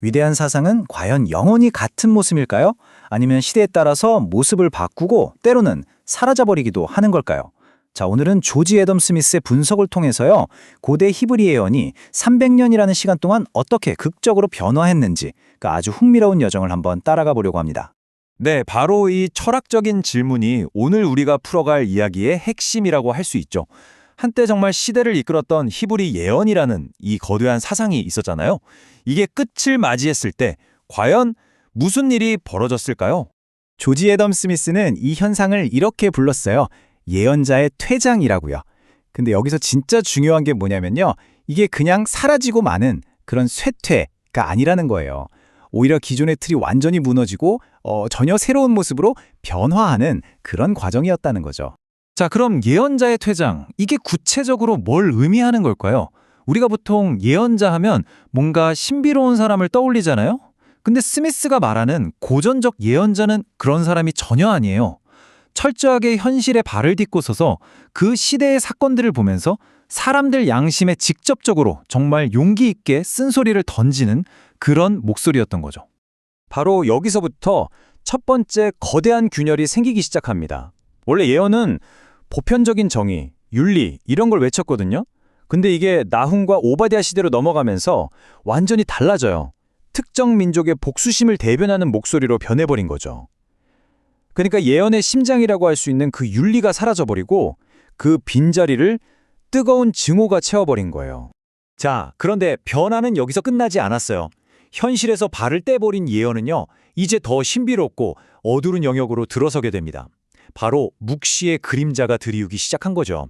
위대한 사상은 과연 영원히 같은 모습일까요? 아니면 시대에 따라서 모습을 바꾸고 때로는 사라져버리기도 하는 걸까요? 자, 오늘은 조지 애덤 스미스의 분석을 통해서요, 고대 히브리 예언이 300년이라는 시간 동안 어떻게 극적으로 변화했는지, 그 아주 흥미로운 여정을 한번 따라가 보려고 합니다. 네, 바로 이 철학적인 질문이 오늘 우리가 풀어갈 이야기의 핵심이라고 할 수 있죠. 한때 정말 시대를 이끌었던 히브리 예언이라는 이 거대한 사상이 있었잖아요. 이게 끝을 맞이했을 때 과연 무슨 일이 벌어졌을까요? 조지 애덤 스미스는 이 현상을 이렇게 불렀어요. 예언자의 퇴장이라고요. 근데 여기서 진짜 중요한 게 뭐냐면요, 이게 그냥 사라지고 마는 그런 쇠퇴가 아니라는 거예요. 오히려 기존의 틀이 완전히 무너지고 전혀 새로운 모습으로 변화하는 그런 과정이었다는 거죠. 자, 그럼 예언자의 퇴장, 이게 구체적으로 뭘 의미하는 걸까요? 우리가 보통 예언자 하면 뭔가 신비로운 사람을 떠올리잖아요? 근데 스미스가 말하는 고전적 예언자는 그런 사람이 전혀 아니에요. 철저하게 현실에 발을 딛고 서서 그 시대의 사건들을 보면서 사람들 양심에 직접적으로 정말 용기 있게 쓴소리를 던지는 그런 목소리였던 거죠. 바로 여기서부터 첫 번째 거대한 균열이 생기기 시작합니다. 원래 예언은 보편적인 정의, 윤리 이런 걸 외쳤거든요. 근데 이게 나훔과 오바댜 시대로 넘어가면서 완전히 달라져요. 특정 민족의 복수심을 대변하는 목소리로 변해버린 거죠. 그러니까 예언의 심장이라고 할 수 있는 그 윤리가 사라져버리고 그 빈자리를 뜨거운 증오가 채워버린 거예요. 자, 그런데 변화는 여기서 끝나지 않았어요. 현실에서 발을 떼버린 예언은요, 이제 더 신비롭고 어두운 영역으로 들어서게 됩니다. 바로 묵시의 그림자가 드리우기 시작한 거죠.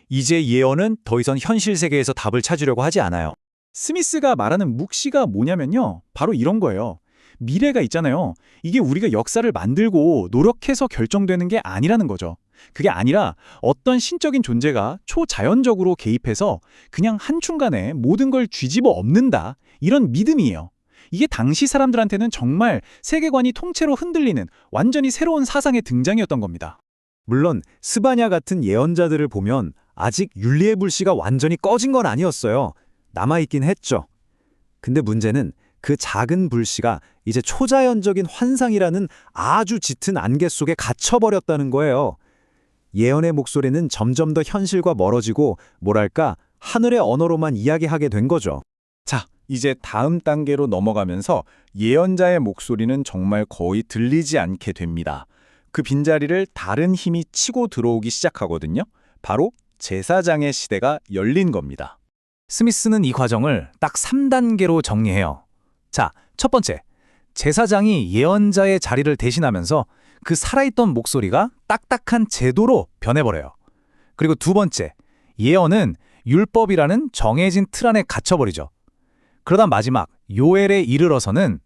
이제 예언은 더 이상 현실 세계에서 답을 찾으려고 하지 않아요. 스미스가 말하는 묵시가 뭐냐면요, 바로 이런 거예요. 미래가 있잖아요. 이게 우리가 역사를 만들고 노력해서 결정되는 게 아니라는 거죠. 그게 아니라 어떤 신적인 존재가 초자연적으로 개입해서 그냥 한순간에 모든 걸 뒤집어 엎는다, 이런 믿음이에요. 이게 당시 사람들한테는 정말 세계관이 통째로 흔들리는 완전히 새로운 사상의 등장이었던 겁니다. 물론 스바냐 같은 예언자들을 보면 아직 윤리의 불씨가 완전히 꺼진 건 아니었어요. 남아있긴 했죠. 근데 문제는 그 작은 불씨가 이제 초자연적인 환상이라는 아주 짙은 안개 속에 갇혀버렸다는 거예요. 예언의 목소리는 점점 더 현실과 멀어지고 뭐랄까 하늘의 언어로만 이야기하게 된 거죠. 자, 이제 다음 단계로 넘어가면서 예언자의 목소리는 정말 거의 들리지 않게 됩니다. 그 빈자리를 다른 힘이 치고 들어오기 시작하거든요. 바로 제사장의 시대가 열린 겁니다. 스미스는 이 과정을 딱 3단계로 정리해요. 자, 첫 번째, 제사장이 예언자의 자리를 대신하면서 그 살아있던 목소리가 딱딱한 제도로 변해버려요. 그리고 두 번째, 예언은 율법이라는 정해진 틀 안에 갇혀버리죠. 그러다 마지막, 요엘에 이르러서는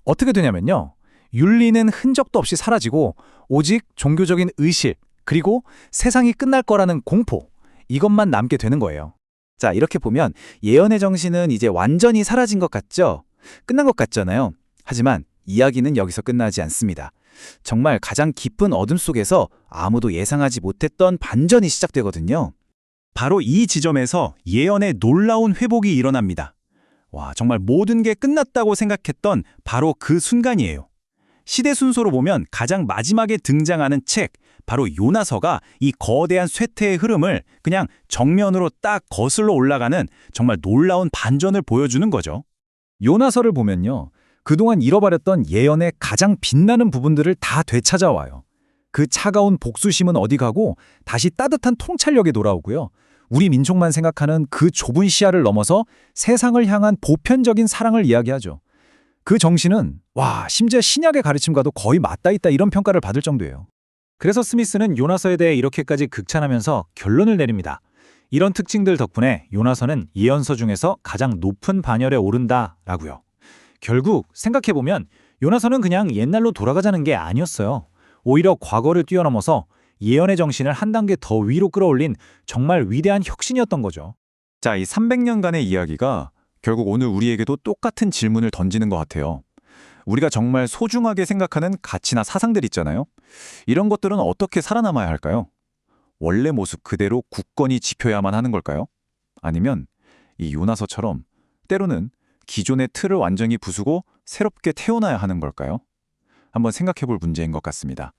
어떻게 되냐면요, 윤리는 흔적도 없이 사라지고 오직 종교적인 의식, 그리고 세상이 끝날 거라는 공포, 이것만 남게 되는 거예요. 자, 이렇게 보면 예언의 정신은 이제 완전히 사라진 것 같죠? 끝난 것 같잖아요. 하지만 이야기는 여기서 끝나지 않습니다. 정말 가장 깊은 어둠 속에서 아무도 예상하지 못했던 반전이 시작되거든요. 바로 이 지점에서 예언의 놀라운 회복이 일어납니다. 와, 정말 모든 게 끝났다고 생각했던 바로 그 순간이에요. 시대 순서로 보면 가장 마지막에 등장하는 책, 바로 요나서가 이 거대한 쇠퇴의 흐름을 그냥 정면으로 딱 거슬러 올라가는 정말 놀라운 반전을 보여주는 거죠. 요나서를 보면요, 그동안 잃어버렸던 예언의 가장 빛나는 부분들을 다 되찾아와요. 그 차가운 복수심은 어디 가고 다시 따뜻한 통찰력이 돌아오고요. 우리 민족만 생각하는 그 좁은 시야를 넘어서 세상을 향한 보편적인 사랑을 이야기하죠. 그 정신은 심지어 신약의 가르침과도 거의 맞닿아 있다, 이런 평가를 받을 정도예요. 그래서 스미스는 요나서에 대해 이렇게까지 극찬하면서 결론을 내립니다. 이런 특징들 덕분에 요나서는 예언서 중에서 가장 높은 반열에 오른다라고요. 결국 생각해보면 요나서는 그냥 옛날로 돌아가자는 게 아니었어요. 오히려 과거를 뛰어넘어서 예언의 정신을 한 단계 더 위로 끌어올린 정말 위대한 혁신이었던 거죠. 자, 이 300년간의 이야기가 결국 오늘 우리에게도 똑같은 질문을 던지는 것 같아요. 우리가 정말 소중하게 생각하는 가치나 사상들 있잖아요. 이런 것들은 어떻게 살아남아야 할까요? 원래 모습 그대로 굳건히 지켜야만 하는 걸까요? 아니면 이 요나서처럼 때로는 기존의 틀을 완전히 부수고 새롭게 태어나야 하는 걸까요? 한번 생각해 볼 문제인 것 같습니다.